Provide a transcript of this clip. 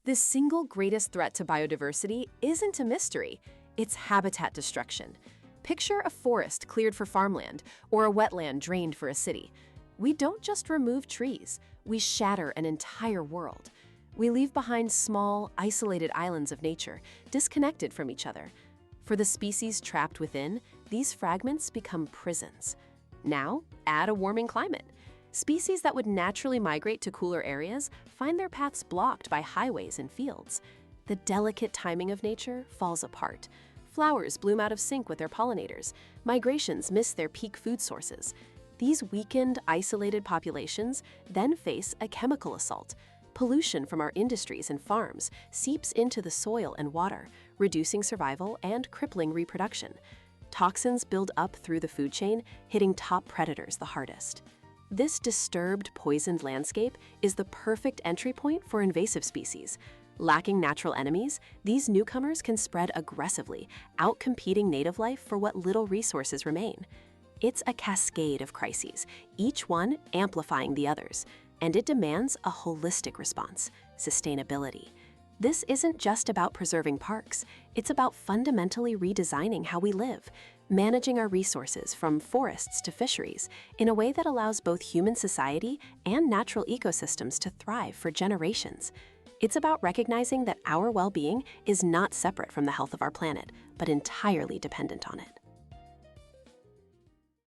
The single greatest threat to biodiversity isn't a mystery, it's habitat destruction. Picture a forest cleared for farmland or a wetland drained for a city. We don't just remove trees, we shatter an entire world. We leave behind small, isolated islands of nature, disconnected from each other. For the species trapped within, these fragments become prisons. Now, add a warming climate. Species that would naturally migrate to cooler areas find their paths blocked by highways and fields. The delicate timing of nature falls apart. Flowers bloom out of sync with their pollinators. Migrations miss their peak food sources. These weakened, isolated populations then face a chemical assault. Pollution from our industries and farms seeps into the soil and water, reducing survival and crippling reproduction. Toxins build up through the food chain, hitting top predators the hardest. This disturbed, poisoned landscape is the perfect entry point for invasive species. Lacking natural enemies, these newcomers can spread aggressively, outcompeting native life for what little resources remain. It's a cascade of crises, each one amplifying the others, and it demands a holistic response: sustainability. This isn't just about preserving parks, it's about fundamentally redesigning how we live, managing our resources from forests to fisheries in a way that allows both human society and natural ecosystems to thrive for generations. It's about recognizing that our well-being is not separate from the health of our planet, but entirely dependent on it.